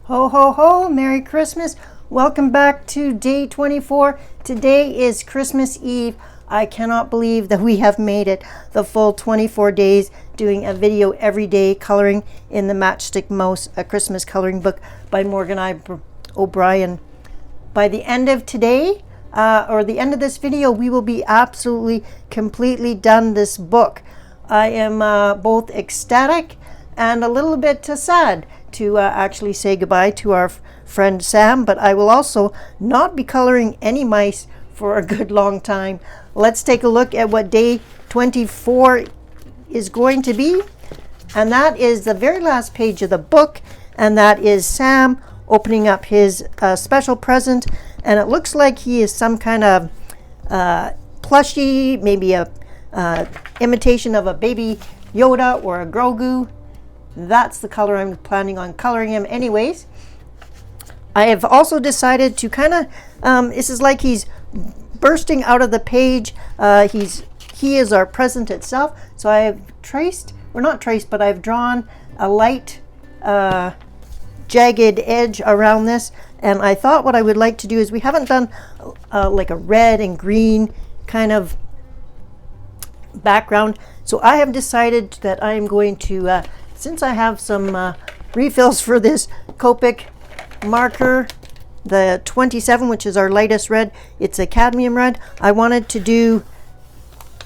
Ho, ho, ho, Merry Christmas. Welcome back to day 24. Today is Christmas Eve. I cannot believe that we have made it the full 24 days doing a video every day coloring in the Matchstick Mouse, a Christmas coloring book by Morgan O'Brien. By the end of today, or the end of this video, we will be absolutely, completely done this book. I am both ecstatic and a little bit sad to actually say goodbye to our friend Sam, but I will also not be coloring any mice for a good long time. Let's take a look at what day 24 is going to be, and that is the very last page of the book, and that is Sam opening up his special present, and it looks like he is some kind of plushie, maybe a imitation of a baby Yoda or a Grogu. That's the color I'm planning on coloring him anyways. I have also decided to kind of, this is like he's bursting out of the page. He is our present itself. So I have but I've drawn a light jagged edge around this. And I thought what I would like to do is, we haven't done like a red and green kind of background. So I have decided that I am going to, since I have some refills for this Copic marker, the 27, which is our lightest red, it's a cadmium red, I wanted to do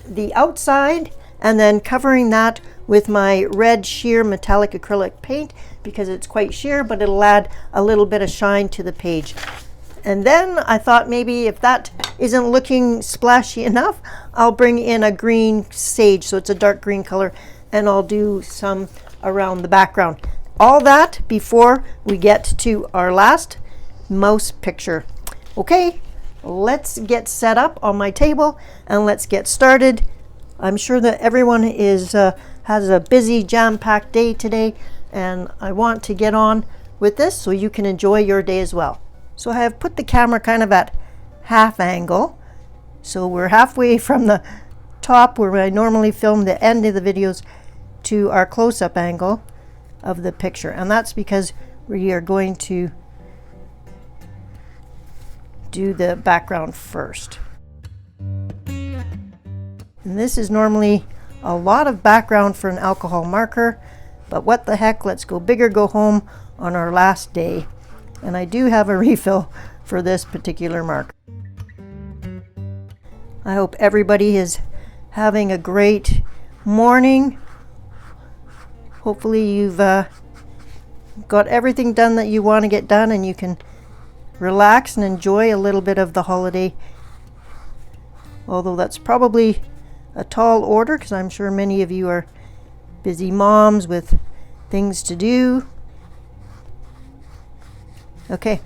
the outside and then covering that with my red sheer metallic acrylic paint, because it's quite sheer, but it'll add a little bit of shine to the page. And then I thought maybe if that isn't looking splashy enough, I'll bring in a green sage, so it's a dark green color, and I'll do some around the background. All that before we get to our last mouse picture. Okay, let's get set up on my table and let's get started. I'm sure that everyone has a busy, jam-packed day today, and I want to get on with this so you can enjoy your day as well. So I have put the camera kind of at half angle, so we're halfway from the top where I normally film the end of the videos to our close-up angle of the picture, and that's because we are going to do the background first. And this is normally a lot of background for an alcohol marker, but what the heck, let's go big or go home on our last day. And I do have a refill for this particular marker. I hope everybody is having a great morning. Hopefully you've got everything done that you want to get done, and you can relax and enjoy a little bit of the holiday. Although that's probably a tall order, because I'm sure many of you are busy moms with things to do. Okay.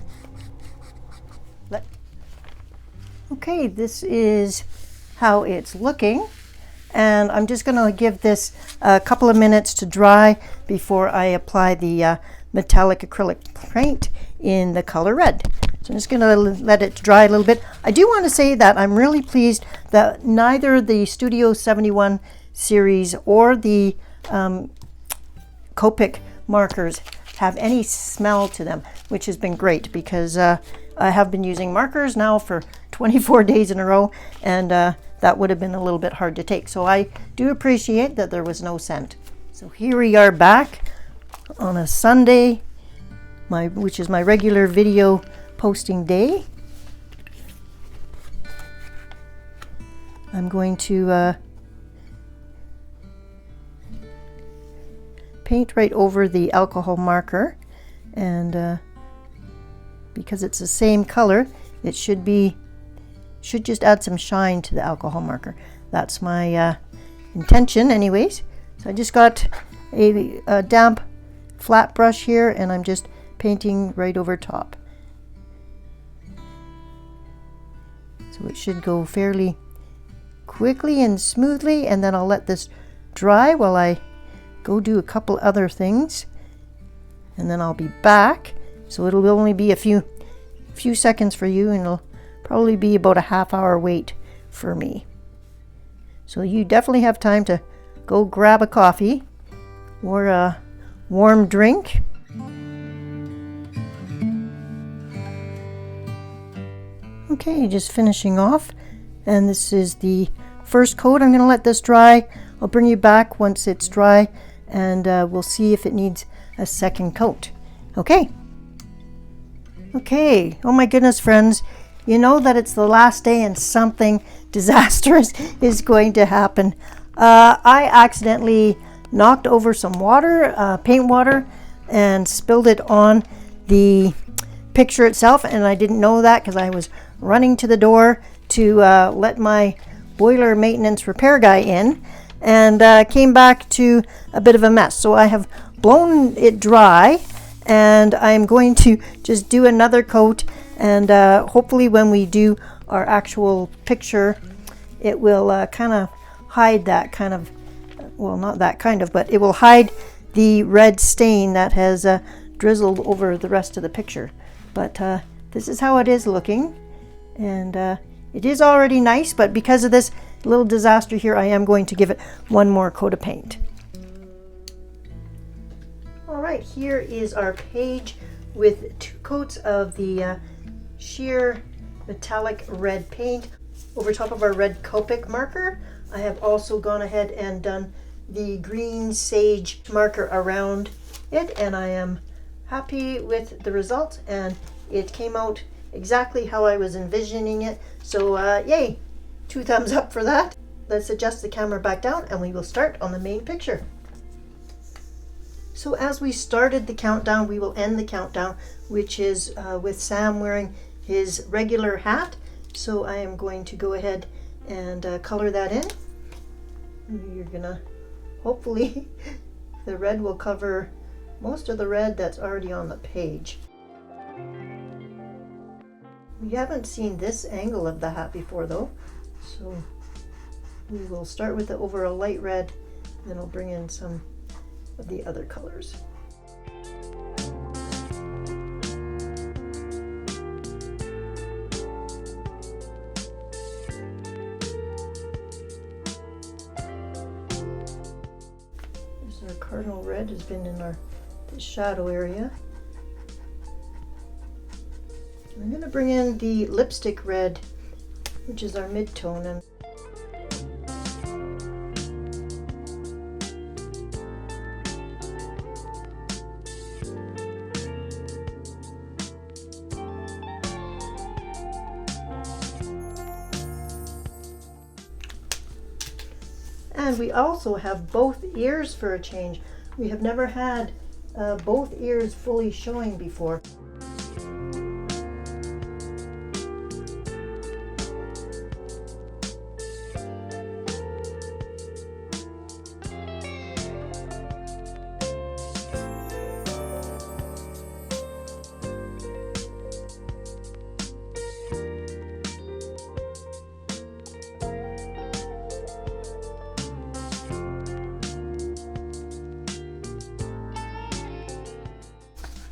Okay, this is how it's looking. And I'm just going to give this a couple of minutes to dry before I apply the metallic acrylic paint in the color red. So I'm just going to let it dry a little bit. I do want to say that I'm really pleased that neither the Studio 71 series or the Copic markers have any smell to them, which has been great, because I have been using markers now for 24 days in a row, and that would have been a little bit hard to take. So I do appreciate that there was no scent. So here we are back on a Sunday, which is my regular video posting day. I'm going to paint right over the alcohol marker, and because it's the same color, it should just add some shine to the alcohol marker. That's my intention anyways. So I just got a damp flat brush here, and I'm just painting right over top. So it should go fairly quickly and smoothly, and then I'll let this dry while I go do a couple other things, and then I'll be back. So it'll only be a few seconds for you, and it'll probably be about a half-hour wait for me. So you definitely have time to go grab a coffee or a warm drink. Okay, just finishing off, and this is the first coat. I'm going to let this dry. I'll bring you back once it's dry, and we'll see if it needs a second coat. Okay. Okay, oh my goodness, friends, you know that it's the last day and something disastrous is going to happen. I accidentally knocked over some water, paint water, and spilled it on the picture itself, and I didn't know that because I was running to the door to let my boiler maintenance repair guy in, and came back to a bit of a mess. So I have blown it dry, and I'm going to just do another coat, and hopefully when we do our actual picture, it will kind of hide that kind of, well, not that kind of, but it will hide the red stain that has drizzled over the rest of the picture. But this is how it is looking, and it is already nice, but because of this little disaster here, I am going to give it one more coat of paint. All right, here is our page with 2 coats of the sheer metallic red paint over top of our red Copic marker. I have also gone ahead and done the green sage marker around it, and I am happy with the result, and it came out exactly how I was envisioning it. So yay, 2 thumbs up for that. Let's adjust the camera back down and we will start on the main picture. So as we started the countdown, we will end the countdown, which is with Sam wearing his regular hat. So I am going to go ahead and color that in. You're gonna, hopefully the red will cover most of the red that's already on the page. We haven't seen this angle of the hat before though, so we will start with it over a light red, then I'll bring in some of the other colors. This our cardinal red has been in our shadow area. I'm going to bring in the lipstick red, which is our mid-tone, and we also have both ears for a change. We have never had both ears fully showing before.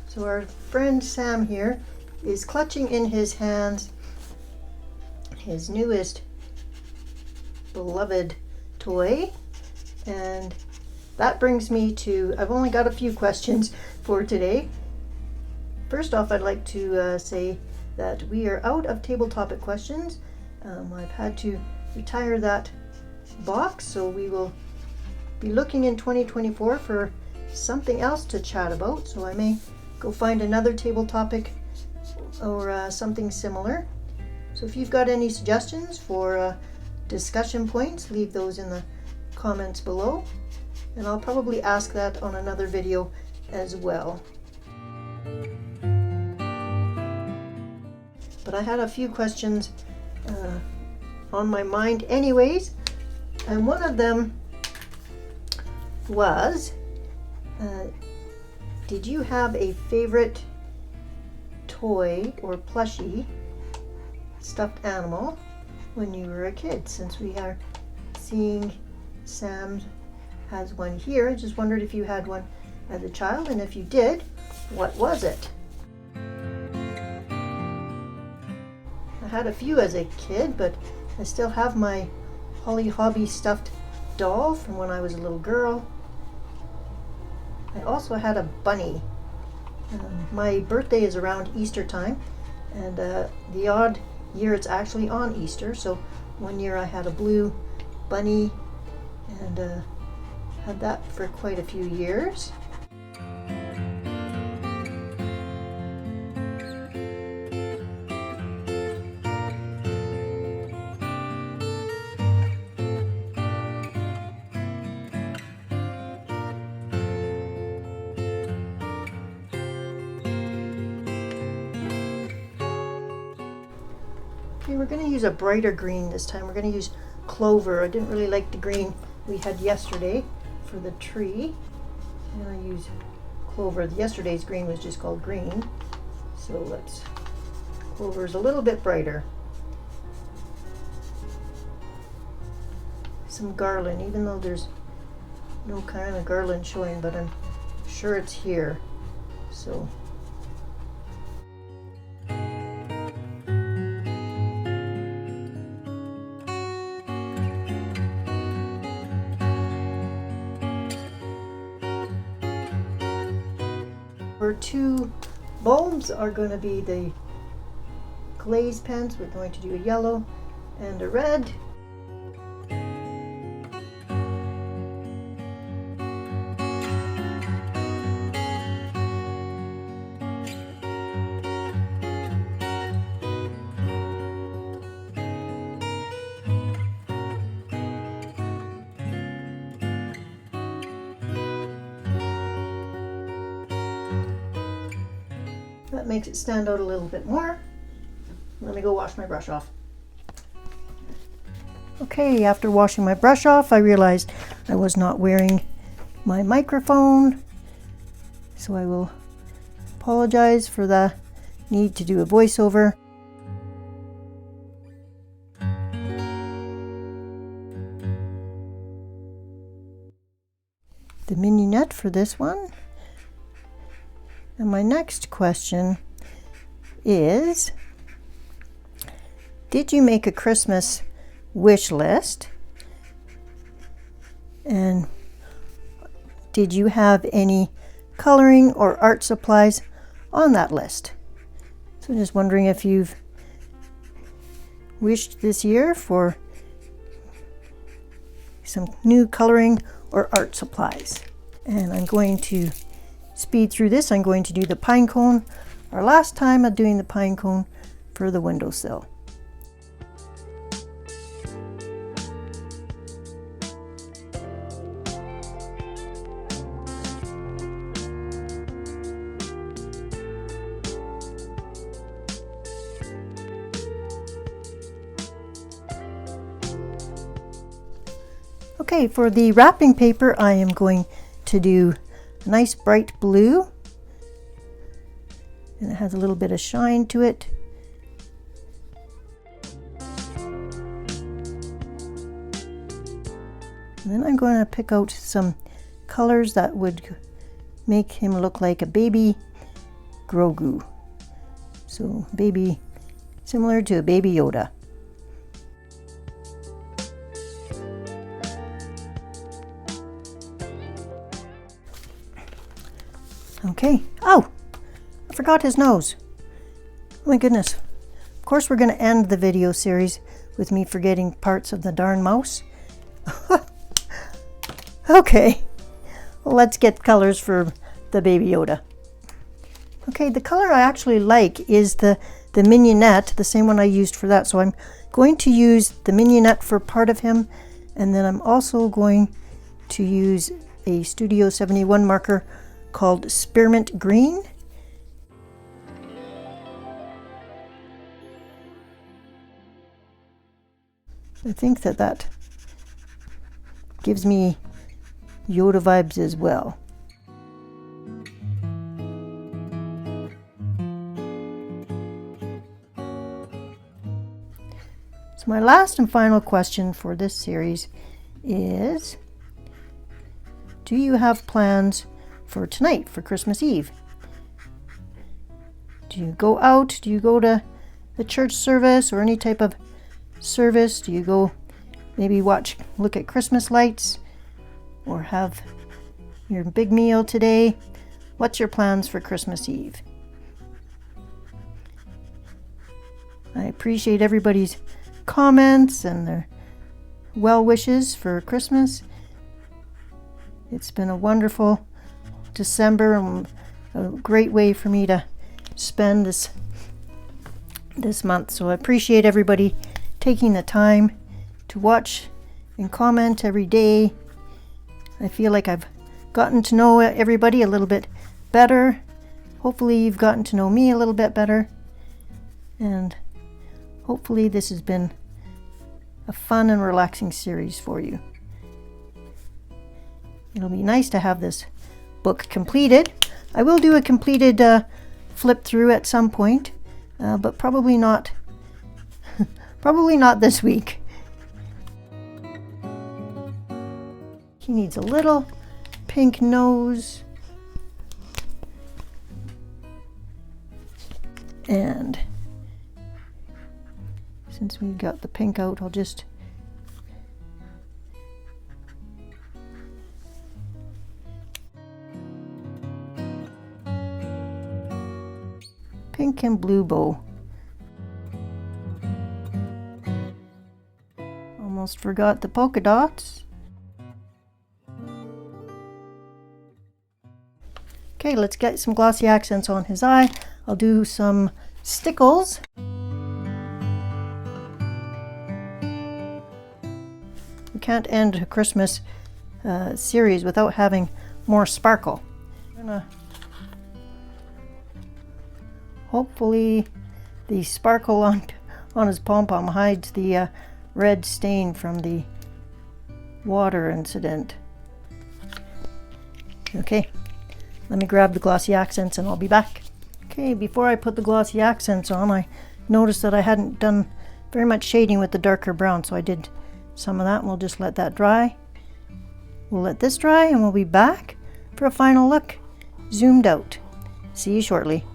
So our friend Sam here is clutching in his hands his newest beloved toy, and that brings me to, I've only got a few questions for today. First off, I'd like to say that we are out of table topic questions. I've had to retire that box, so we will be looking in 2024 for something else to chat about, so I may go find another table topic or something similar. So if you've got any suggestions for discussion points, leave those in the comments below, and I'll probably ask that on another video as well. But I had a few questions on my mind anyways, and one of them was, did you have a favorite toy or plushie stuffed animal when you were a kid? Since we are seeing Sam has one here, I just wondered if you had one as a child, and if you did, what was it? I had a few as a kid, but I still have my Holly Hobby stuffed doll from when I was a little girl. I also had a bunny. My birthday is around Easter time, and the odd year it's actually on Easter. So one year I had a blue bunny and had that for quite a few years. Okay, we're going to use a brighter green this time. We're going to use clover. I didn't really like the green we had yesterday for the tree, and I use clover. Yesterday's green was just called green, so clover's a little bit brighter. Some garland, even though there's no kind of garland showing, but I'm sure it's here. So our two bulbs are going to be the glaze pens. We're going to do a yellow and a red. That makes it stand out a little bit more. Let me go wash my brush off. Okay, after washing my brush off, I realized I was not wearing my microphone. So I will apologize for the need to do a voiceover. The mignonette for this one. And my next question is, did you make a Christmas wish list? And did you have any coloring or art supplies on that list? So just wondering if you've wished this year for some new coloring or art supplies. And I'm going to speed through this. I'm going to do the pine cone, our last time of doing the pine cone for the windowsill. Okay, for the wrapping paper, I am going to do a nice bright blue, and it has a little bit of shine to it. And then I'm going to pick out some colors that would make him look like a baby Grogu. So baby, similar to a baby Yoda. Okay. Oh, I forgot his nose. Oh my goodness. Of course, we're going to end the video series with me forgetting parts of the darn mouse. Okay. Well, let's get colors for the baby Yoda. Okay, the color I actually like is the mignonette, the same one I used for that. So I'm going to use the mignonette for part of him, and then I'm also going to use a Studio 71 marker called Spearmint Green. I think that gives me Yoda vibes as well. So my last and final question for this series is, do you have plans for tonight, for Christmas Eve? Do you go out? Do you go to the church service or any type of service? Do you go maybe look at Christmas lights or have your big meal today? What's your plans for Christmas Eve? I appreciate everybody's comments and their well wishes for Christmas. It's been a wonderful December and a great way for me to spend this month. So I appreciate everybody taking the time to watch and comment every day. I feel like I've gotten to know everybody a little bit better. Hopefully you've gotten to know me a little bit better. And hopefully this has been a fun and relaxing series for you. It'll be nice to have this book completed. I will do a completed flip through at some point, but probably not probably not this week. He needs a little pink nose. And since we got the pink out, I'll just pink and blue bow. Almost forgot the polka dots. Okay, let's get some glossy accents on his eye. I'll do some stickles. We can't end a Christmas series without having more sparkle. Hopefully the sparkle on his pom-pom hides the red stain from the water incident. Okay, let me grab the glossy accents and I'll be back. Okay, before I put the glossy accents on, I noticed that I hadn't done very much shading with the darker brown, so I did some of that, and we'll just let that dry. We'll let this dry and we'll be back for a final look, zoomed out. See you shortly.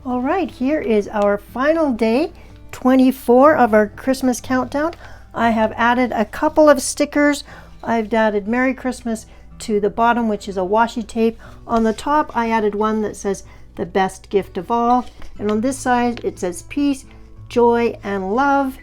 All right, here is our final day, 24 of our Christmas countdown. I have added a couple of stickers. I've added Merry Christmas to the bottom, which is a washi tape. On the top, I added one that says the best gift of all. And on this side, it says peace, joy, and love.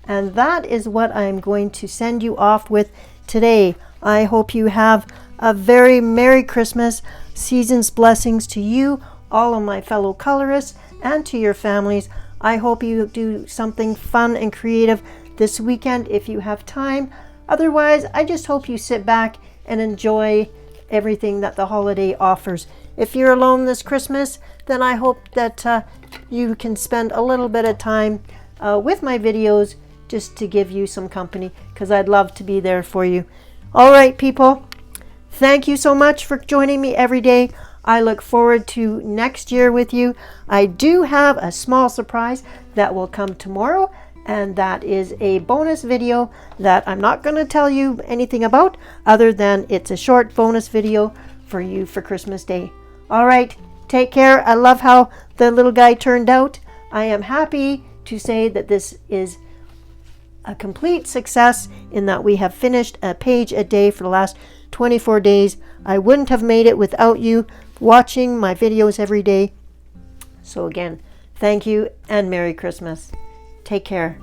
And that is what I'm going to send you off with today. I hope you have a very Merry Christmas. Season's blessings to you, all of my fellow colorists, and to your families. I hope you do something fun and creative this weekend if you have time. Otherwise, I just hope you sit back and enjoy everything that the holiday offers. If you're alone this Christmas, then I hope that you can spend a little bit of time with my videos just to give you some company, because I'd love to be there for you. All right, people, thank you so much for joining me every day. I look forward to next year with you. I do have a small surprise that will come tomorrow, and that is a bonus video that I'm not going to tell you anything about other than it's a short bonus video for you for Christmas Day. All right, take care. I love how the little guy turned out. I am happy to say that this is a complete success in that we have finished a page a day for the last 24 days. I wouldn't have made it without you watching my videos every day. So again, thank you and Merry Christmas. Take care.